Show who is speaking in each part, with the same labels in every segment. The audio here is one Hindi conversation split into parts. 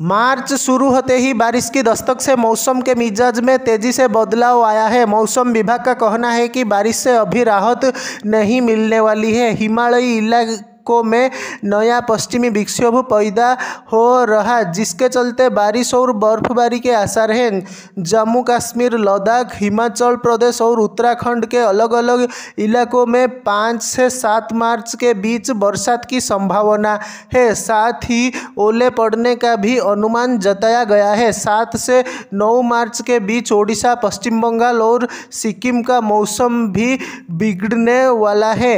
Speaker 1: मार्च शुरू होते ही बारिश की दस्तक से मौसम के मिजाज में तेजी से बदलाव आया है। मौसम विभाग का कहना है कि बारिश से अभी राहत नहीं मिलने वाली है। हिमालयी इलाकों में नया पश्चिमी विक्षोभ पैदा हो रहा, जिसके चलते बारिश और बर्फबारी के आसार हैं। जम्मू कश्मीर, लद्दाख, हिमाचल प्रदेश और उत्तराखंड के अलग अलग इलाकों में 5 से 7 मार्च के बीच बरसात की संभावना है। साथ ही ओले पड़ने का भी अनुमान जताया गया है। 7 से 9 मार्च के बीच ओडिशा, पश्चिम बंगाल और सिक्किम का मौसम भी बिगड़ने वाला है।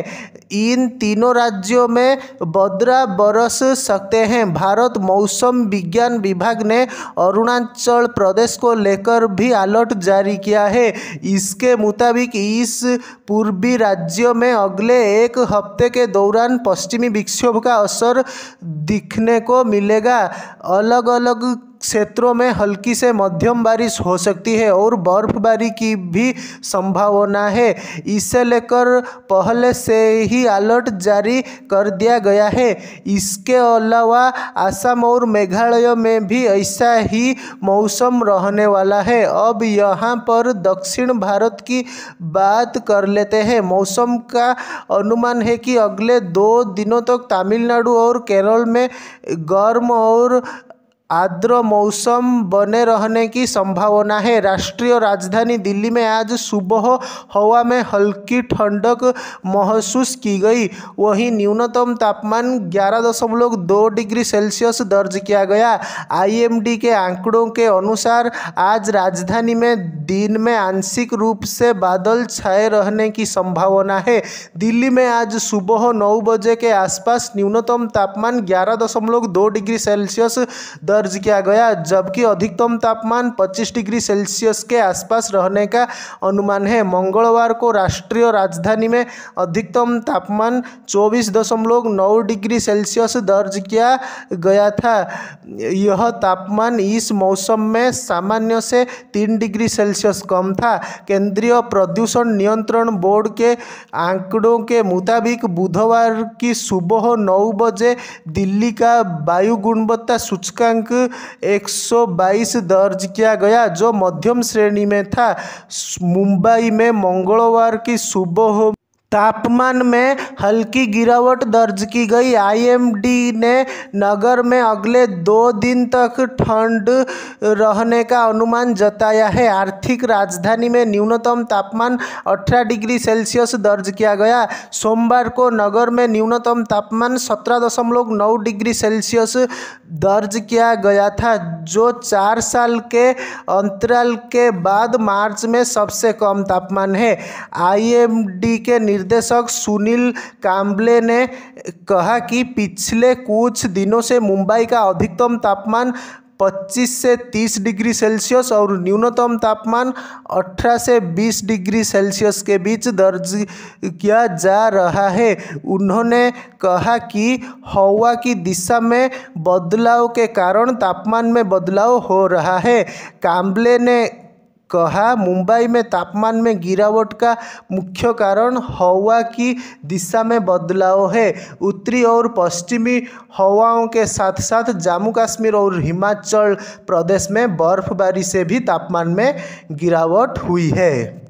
Speaker 1: इन तीनों राज्यों में बदरा बरस सकते हैं। भारत मौसम विज्ञान विभाग ने अरुणाचल प्रदेश को लेकर भी अलर्ट जारी किया है। इसके मुताबिक इस पूर्वी राज्यों में अगले एक हफ्ते के दौरान पश्चिमी विक्षोभ का असर दिखने को मिलेगा। अलग अलग क्षेत्रों में हल्की से मध्यम बारिश हो सकती है और बर्फबारी की भी संभावना है। इसे लेकर पहले से ही अलर्ट जारी कर दिया गया है। इसके अलावा असम और मेघालय में भी ऐसा ही मौसम रहने वाला है। अब यहाँ पर दक्षिण भारत की बात कर लेते हैं। मौसम का अनुमान है कि अगले 2 दिनों तक तमिलनाडु और केरल में गर्म और आर्द्र मौसम बने रहने की संभावना है। राष्ट्रीय राजधानी दिल्ली में आज सुबह हवा में हल्की ठंडक महसूस की गई। वहीं न्यूनतम तापमान 11.2 डिग्री सेल्सियस दर्ज किया गया। IMD के आंकड़ों के अनुसार आज राजधानी में दिन में आंशिक रूप से बादल छाए रहने की संभावना है। दिल्ली में आज सुबह 9 बजे के आसपास न्यूनतम तापमान 11.2 डिग्री सेल्सियस दर्ज किया गया, जबकि अधिकतम तापमान 25 डिग्री सेल्सियस के आसपास रहने का अनुमान है। मंगलवार को राष्ट्रीय राजधानी में अधिकतम तापमान 24.9 डिग्री सेल्सियस दर्ज किया गया था। यह तापमान इस मौसम में सामान्य से 3 डिग्री सेल्सियस कम था। केंद्रीय प्रदूषण नियंत्रण बोर्ड के आंकड़ों के मुताबिक बुधवार की सुबह 9 बजे दिल्ली का वायु गुणवत्ता सूचकांक 122 दर्ज किया गया, जो मध्यम श्रेणी में था। मुंबई में मंगलवार की सुबह तापमान में हल्की गिरावट दर्ज की गई। IMD ने नगर में अगले 2 दिन तक ठंड रहने का अनुमान जताया है। आर्थिक राजधानी में न्यूनतम तापमान 18 डिग्री सेल्सियस दर्ज किया गया। सोमवार को नगर में न्यूनतम तापमान 17.9 डिग्री सेल्सियस दर्ज किया गया था, जो 4 साल के अंतराल के बाद मार्च में सबसे कम तापमान है। IMD के निर्देशक सुनील कांबले ने कहा कि पिछले कुछ दिनों से मुंबई का अधिकतम तापमान 25 से 30 डिग्री सेल्सियस और न्यूनतम तापमान 18 से 20 डिग्री सेल्सियस के बीच दर्ज किया जा रहा है। उन्होंने कहा कि हवा की दिशा में बदलाव के कारण तापमान में बदलाव हो रहा है। कांबले ने कहा, मुंबई में तापमान में गिरावट का मुख्य कारण हवा की दिशा में बदलाव है। उत्तरी और पश्चिमी हवाओं के साथ साथ जम्मू कश्मीर और हिमाचल प्रदेश में बर्फबारी से भी तापमान में गिरावट हुई है।